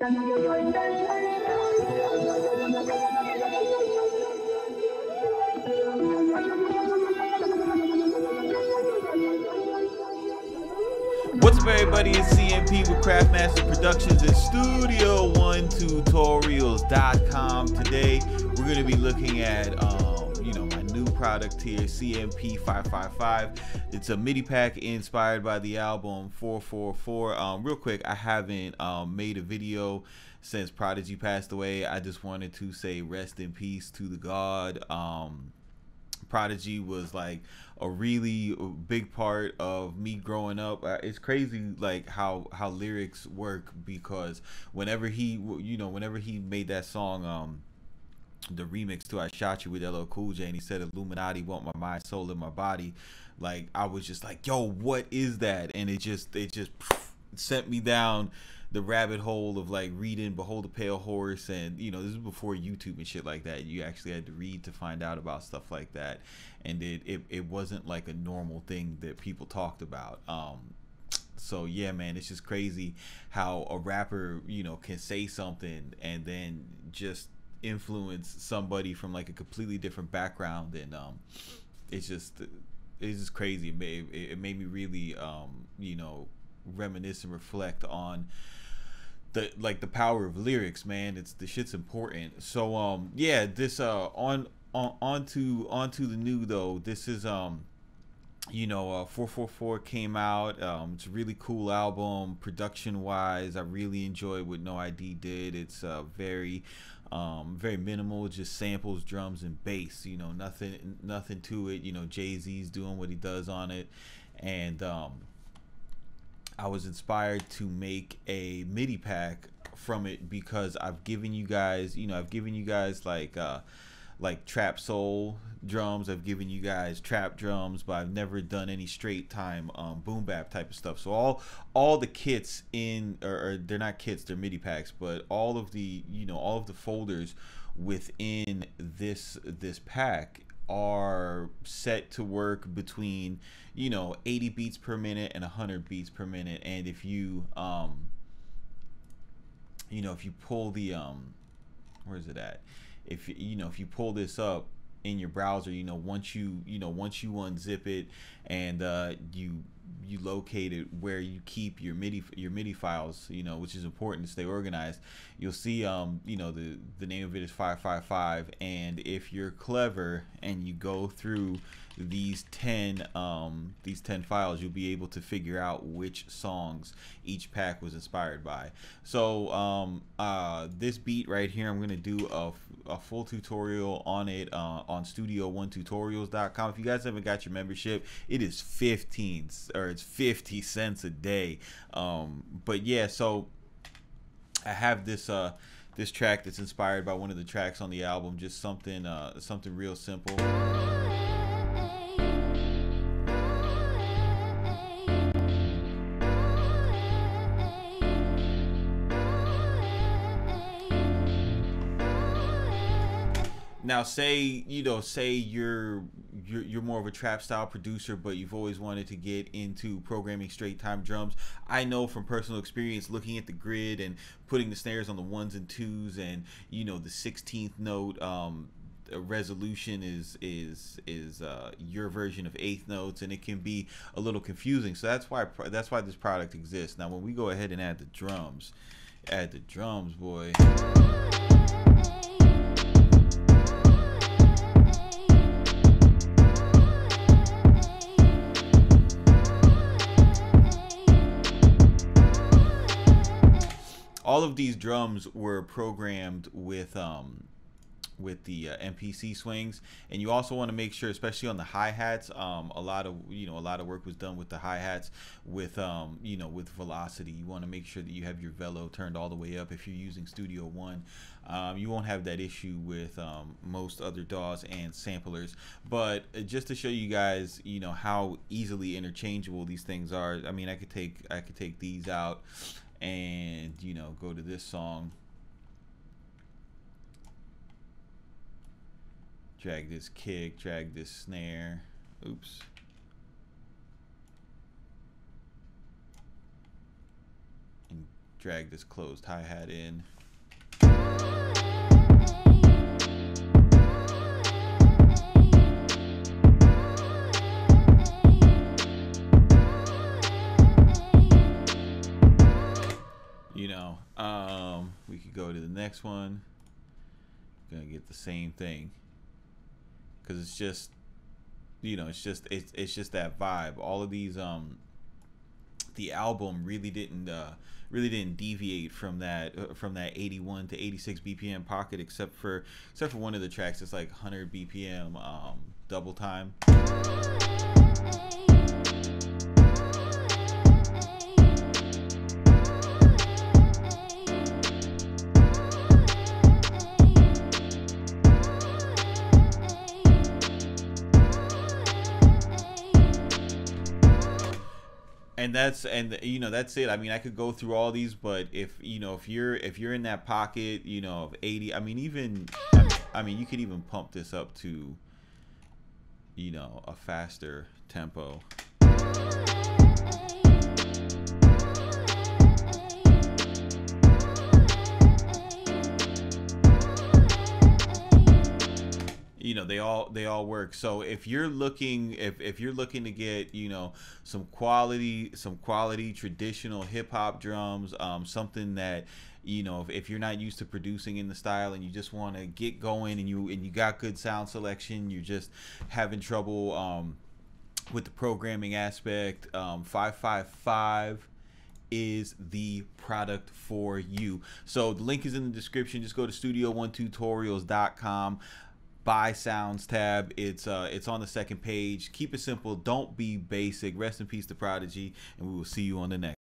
What's up, everybody? It's CMP with Craftmaster Productions and Studio1Tutorials.com. Today, we're going to be looking at, my new product here, CMP 555. It's a MIDI pack inspired by the album 444. Real quick, I haven't made a video since Prodigy passed away. I just wanted to say rest in peace to the god. Prodigy was like a really big part of me growing up. It's crazy like how lyrics work, because whenever he made that song, the remix to I Shot You with LL Cool J, and he said Illuminati want my mind, soul, and my body, like I was just like, yo, what is that? And it just sent me down the rabbit hole of like reading Behold the Pale Horse, and this is before YouTube and shit like that. You actually had to read to find out about stuff like that, and it wasn't like a normal thing that people talked about. So yeah, man, it's just crazy how a rapper can say something and then just influence somebody from like a completely different background, and it's just crazy. It made me really reminisce and reflect on the power of lyrics, man. The shit's important. So yeah, this onto the new though. This is 444 came out. It's a really cool album production wise. I really enjoyed what No ID did. It's very minimal, just samples, drums, and bass. Nothing to it. JayZ's doing what he does on it, and I was inspired to make a MIDI pack from it because I've given you guys like trap soul drums, I've given you guys trap drums, but I've never done any straight time boom bap type of stuff. So all the kits or they're not kits, they're MIDI packs, but all of the folders within this pack are set to work between 80 beats per minute and 100 beats per minute. And if you if you pull the where is it at, if you pull this up in your browser, once you unzip it and you locate it where you keep your MIDI files, which is important to stay organized, you'll see the name of it is 555. And if you're clever and you go through these 10 files, you'll be able to figure out which songs each pack was inspired by. So this beat right here, I'm gonna do a full tutorial on it on Studio1Tutorials.com. If you guys haven't got your membership, it is 50 cents a day. But yeah, so I have this this track that's inspired by one of the tracks on the album, just something real simple. Now, say you're more of a trap style producer, but you've always wanted to get into programming straight time drums. I know from personal experience, looking at the grid and putting the snares on the 1s and 2s, and the 16th note resolution is your version of 8th notes, and it can be a little confusing. So that's why this product exists. Now, when we go ahead and add the drums, boy. All of these drums were programmed with the MPC swings, and you also want to make sure, especially on the hi-hats, a lot of work was done with the hi-hats with with velocity. You want to make sure that you have your velo turned all the way up. If you're using Studio One, you won't have that issue with most other DAWs and samplers. But just to show you guys how easily interchangeable these things are, I mean, I could take these out and go to this song, drag this kick, drag this snare, oops, and drag this closed hi-hat in. You know, we could go to the next one. Gonna get the same thing, because it's just, you know, it's just that vibe. All of these, the album really didn't deviate from that 81 to 86 BPM pocket, except for one of the tracks. It's like 100 BPM double time. And that's it. I mean, I could go through all these, but if you're in that pocket, you know, of 80, I mean, you could even pump this up to, you know, a faster tempo. You know, they all work. So if you're looking to get, you know, some quality traditional hip hop drums, something that, you know, if you're not used to producing in the style and you just want to get going, and you got good sound selection, you're just having trouble with the programming aspect, 555 is the product for you. So the link is in the description. Just go to studio1tutorials.com. Buy sounds tab. It's on the second page. Keep it simple. Don't be basic. Rest in peace to Prodigy, and we will see you on the next.